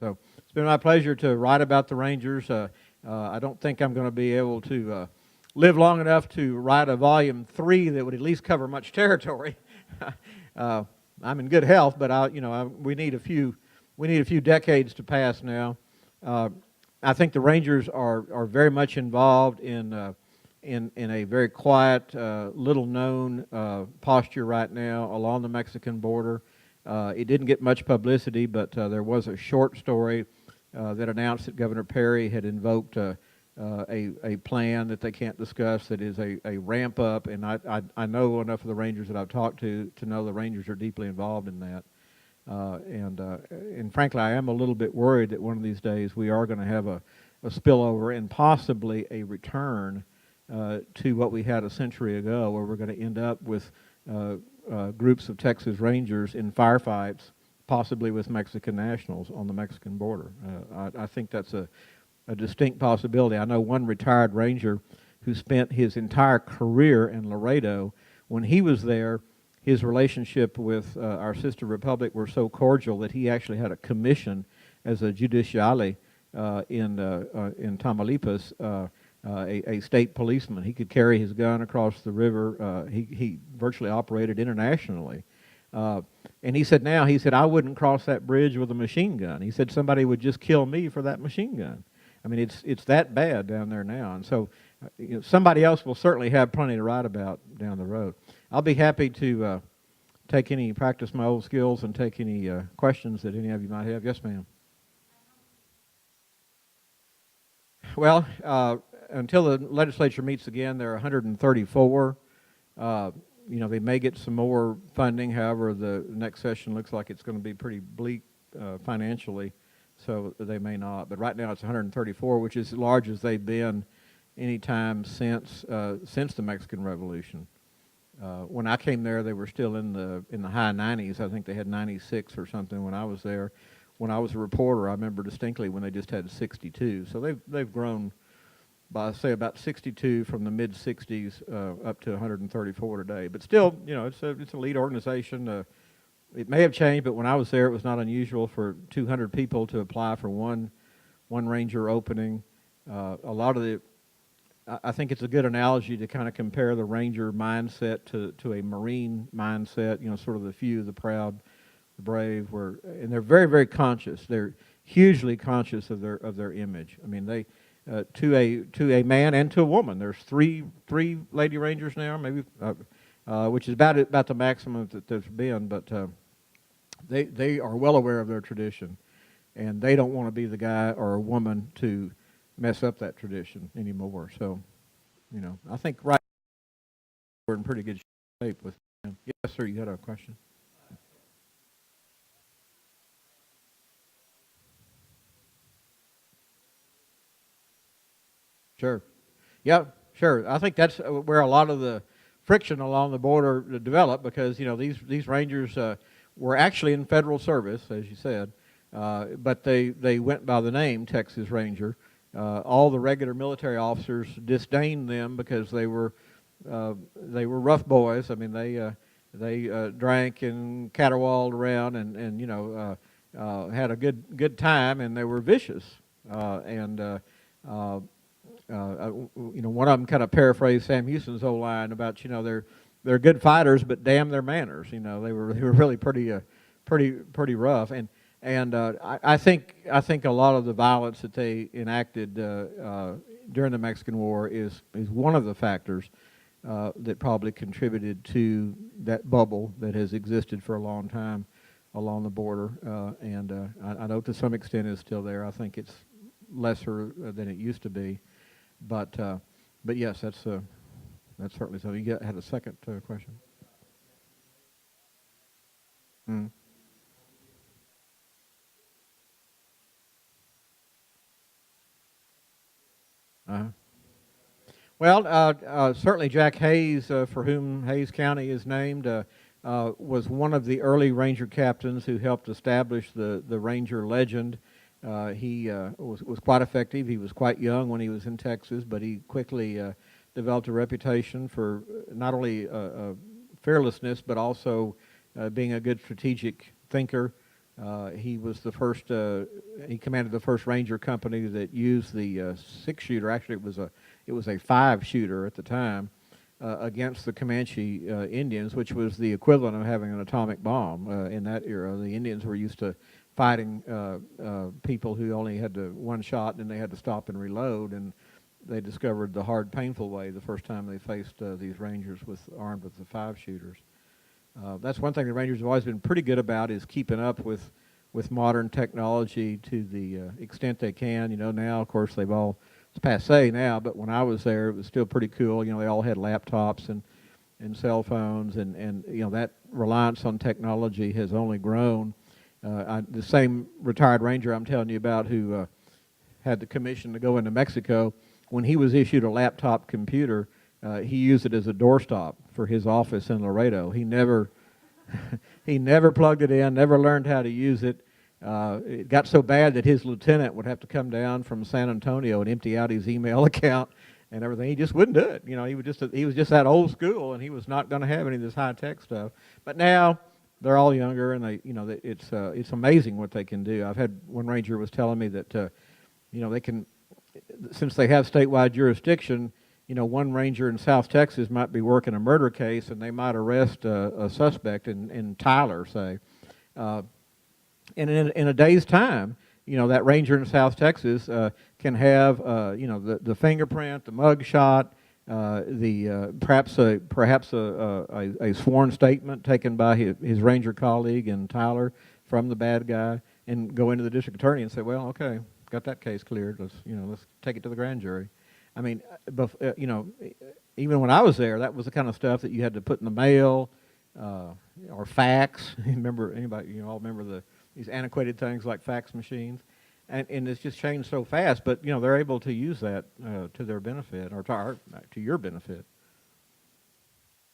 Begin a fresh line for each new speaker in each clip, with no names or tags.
So it's been my pleasure to write about the Rangers. I don't think I'm going to be able to live long enough to write a volume 3 that would at least cover much territory. I'm in good health, but we need a few decades to pass now. I think the Rangers are very much involved in a very quiet, little-known posture right now along the Mexican border. It didn't get much publicity, but there was a short story that announced that Governor Perry had invoked a plan that they can't discuss that is a ramp up, and I know enough of the Rangers that I've talked to know the Rangers are deeply involved in that. And frankly, I am a little bit worried that one of these days we are going to have a spillover and possibly a return to what we had a century ago, where we're going to end up with groups of Texas Rangers in firefights, possibly with Mexican nationals on the Mexican border. I think that's a distinct possibility. I know one retired Ranger who spent his entire career in Laredo. When he was there, his relationship with our sister republic were so cordial that he actually had a commission as a judiciale in Tamaulipas, a state policeman. He could carry his gun across the river. He virtually operated internationally. And he said, I wouldn't cross that bridge with a machine gun. He said somebody would just kill me for that machine gun. I mean, it's that bad down there now. And so somebody else will certainly have plenty to write about down the road. I'll be happy to practice my old skills and take any questions that any of you might have. Yes, ma'am. Well, until the legislature meets again, there are 134. They may get some more funding. However, the next session looks like it's going to be pretty bleak financially, so they may not. But right now it's 134, which is as large as they've been any time since the Mexican Revolution. When I came there, they were still in the high 90s. I think they had 96 or something when I was there. When I was a reporter, I remember distinctly when they just had 62. So they've grown by, say, about 62 from the mid 60s up to 134 today. But still, it's a lead organization. It may have changed, but when I was there, it was not unusual for 200 people to apply for one ranger opening. A lot of I think it's a good analogy to kind of compare the ranger mindset to a Marine mindset. Sort of the few, the proud, the brave. And they're very, very conscious. They're hugely conscious of their image. I mean, they to a man and to a woman. There's three lady rangers now, maybe, which is about the maximum that there's been. But they are well aware of their tradition, and they don't want to be the guy or a woman to mess up that tradition anymore. So, I think right now we're in pretty good shape with them. Yes, sir, you had a question? Sure. Yeah, sure. I think that's where a lot of the friction along the border developed, because these rangers were actually in federal service, as you said, but they went by the name Texas Ranger. All the regular military officers disdained them because they were rough boys. I mean, they drank and caterwauled around and had a good time, and they were vicious. One of them kind of paraphrased Sam Houston's old line about they're good fighters, but damn their manners. They were really pretty rough. And I think a lot of the violence that they enacted during the Mexican War is one of the factors that probably contributed to that bubble that has existed for a long time along the border. I know to some extent is still there. I think it's lesser than it used to be, but yes, that's certainly so. You had a second question. Mm. Uh-huh. Well, certainly Jack Hayes, for whom Hayes County is named, was one of the early Ranger captains who helped establish the Ranger legend. He was quite effective. He was quite young when he was in Texas, but he quickly developed a reputation for not only fearlessness, but also being a good strategic thinker. He was the first. He commanded the first Ranger company that used the six-shooter. Actually, it was a five-shooter at the time against the Comanche Indians, which was the equivalent of having an atomic bomb in that era. The Indians were used to fighting people who only had one shot, and they had to stop and reload. And they discovered the hard, painful way the first time they faced these Rangers armed with the five-shooters. That's one thing the Rangers have always been pretty good about, is keeping up with modern technology to the extent they can. You know, now, of course, it's passé now, but when I was there, it was still pretty cool. You know, they all had laptops and cell phones, and you know, that reliance on technology has only grown. The same retired Ranger I'm telling you about who had the commission to go into Mexico, when he was issued a laptop computer, he used it as a doorstop for his office in Laredo. He never plugged it in, never learned how to use it. It got so bad that his lieutenant would have to come down from San Antonio and empty out his email account and everything. He just wouldn't do it. You know, he was just that old school, and he was not going to have any of this high tech stuff. But now they're all younger, and it's amazing what they can do. I've had one Ranger was telling me that they can, since they have statewide jurisdiction. You know, one Ranger in South Texas might be working a murder case, and they might arrest a suspect in Tyler, say. And in a day's time, you know, that Ranger in South Texas can have, the fingerprint, the mug shot, perhaps a sworn statement taken by his Ranger colleague in Tyler from the bad guy, and go into the district attorney and say, well, okay, got that case cleared. Let's take it to the grand jury. I mean, even when I was there, that was the kind of stuff that you had to put in the mail or fax. Remember, all remember these antiquated things like fax machines, and it's just changed so fast. But they're able to use that to their benefit, or to your benefit.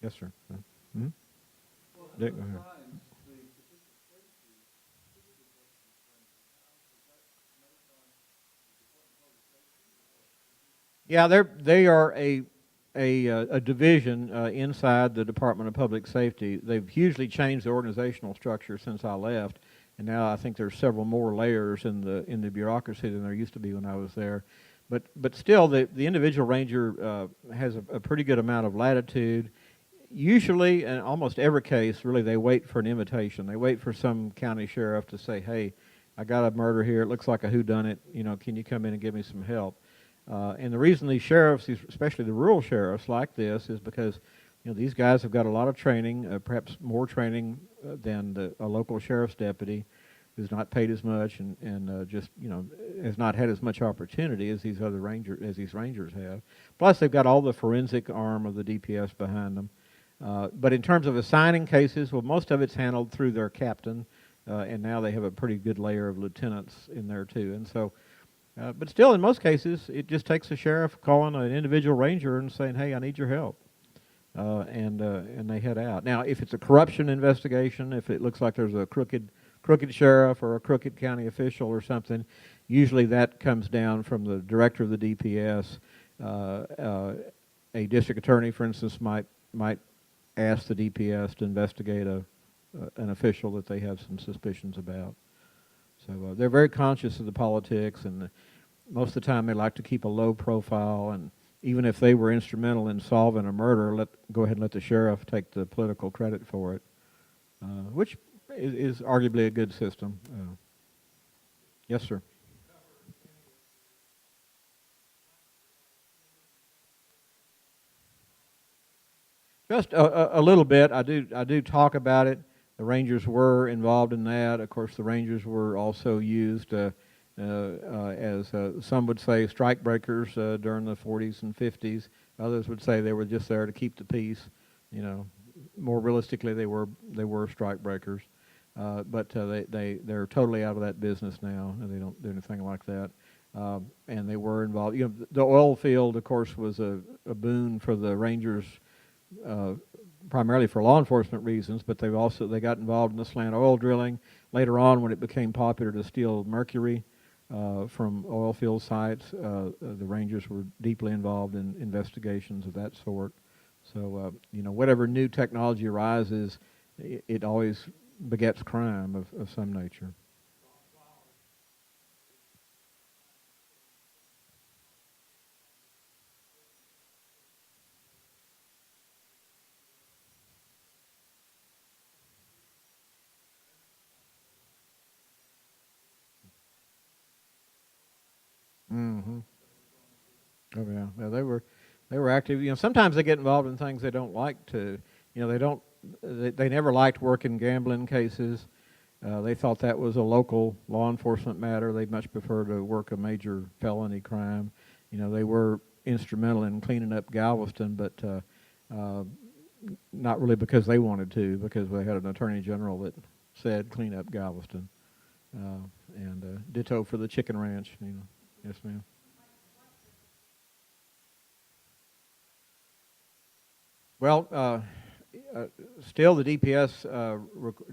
Yes, sir. Mm-hmm.
Well,
Dick, go ahead. Yeah, they are a division inside the Department of Public Safety. They've hugely changed the organizational structure since I left, and now I think there's several more layers in the bureaucracy than there used to be when I was there. But still, the individual ranger has a pretty good amount of latitude. Usually, in almost every case, really, they wait for an invitation. They wait for some county sheriff to say, "Hey, I got a murder here. It looks like a whodunit. Can you come in and give me some help?" And the reason these sheriffs, especially the rural sheriffs, like this is because these guys have got a lot of training, perhaps more training than a local sheriff's deputy, who's not paid as much and just has not had as much opportunity as these rangers have. Plus, they've got all the forensic arm of the DPS behind them. But in terms of assigning cases, well, most of it's handled through their captain, and now they have a pretty good layer of lieutenants in there too, and so. But still, in most cases, it just takes a sheriff calling an individual ranger and saying, "Hey, I need your help," and they head out. Now, if it's a corruption investigation, if it looks like there's a crooked sheriff or a crooked county official or something, usually that comes down from the director of the DPS. A district attorney, for instance, might ask the DPS to investigate an official that they have some suspicions about. So they're very conscious of the politics, and most of the time they like to keep a low profile, and even if they were instrumental in solving a murder, go ahead and let the sheriff take the political credit for it, which is arguably a good system. Yes, sir. Just a little bit. I do talk about it. The Rangers were involved in that. Of course, the Rangers were also used as some would say strike breakers during the 40s and 50s. Others would say they were just there to keep the peace. More realistically, they were strike breakers. But they're totally out of that business now, and they don't do anything like that. And they were involved. The oil field, of course, was a boon for the Rangers. Primarily for law enforcement reasons, but they got involved in the slant oil drilling. Later on, when it became popular to steal mercury from oil field sites, the Rangers were deeply involved in investigations of that sort. So, whatever new technology arises, it always begets crime of some nature. Hmm. Oh yeah, yeah. They were active. You know, sometimes they get involved in things they don't like to. You know, they don't. They never liked working gambling cases. They thought that was a local law enforcement matter. They'd much prefer to work a major felony crime. You know, they were instrumental in cleaning up Galveston, but uh, not really because they wanted to, because they had an attorney general that said clean up Galveston, and ditto for the chicken ranch. You know, yes, ma'am. Well, still the DPS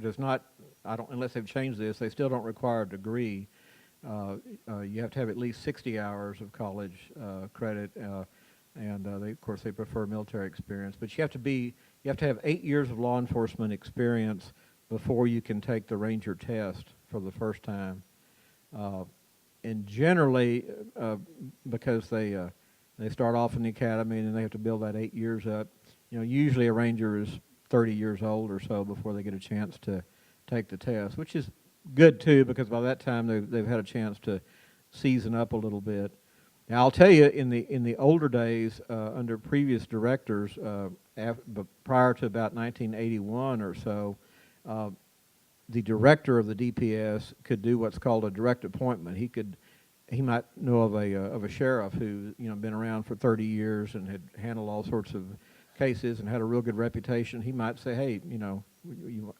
does not. I don't, unless they've changed this. They still don't require a degree. You have to have at least 60 hours of college credit, and of course, they prefer military experience. But you have to have 8 years of law enforcement experience before you can take the ranger test for the first time. Uh, and generally, because they start off in the academy and then they have to build that 8 years up. You know, usually a ranger is 30 years old or so before they get a chance to take the test, which is good too, because by that time they've had a chance to season up a little bit. Now I'll tell you, in the older days, under previous directors, but prior to about 1981 or so, uh, the director of the DPS could do what's called a direct appointment. He might know of a sheriff who, you know, been around for 30 years and had handled all sorts of cases and had a real good reputation. He might say, hey, you know,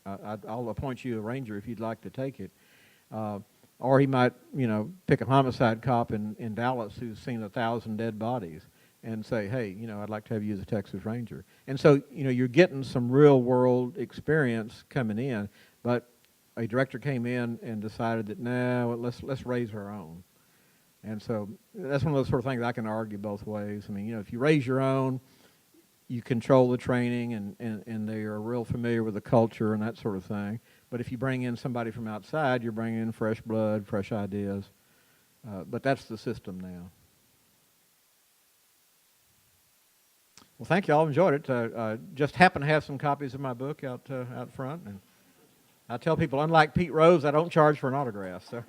I'll appoint you a ranger if you'd like to take it. Uh, or he might, you know, pick a homicide cop in Dallas who's seen 1,000 dead bodies and say, hey, you know, I'd like to have you as a Texas Ranger. And so, you know, you're getting some real world experience coming in, but a director came in and decided that, no, let's raise our own. And so that's one of those sort of things I can argue both ways. I mean, you know, if you raise your own, you control the training and they are real familiar with the culture and that sort of thing. But if you bring in somebody from outside, you're bringing in fresh blood, fresh ideas. But that's the system now. Well, thank you. All enjoyed it. Just happen to have some copies of my book out front. And I tell people, unlike Pete Rose, I don't charge for an autograph. So.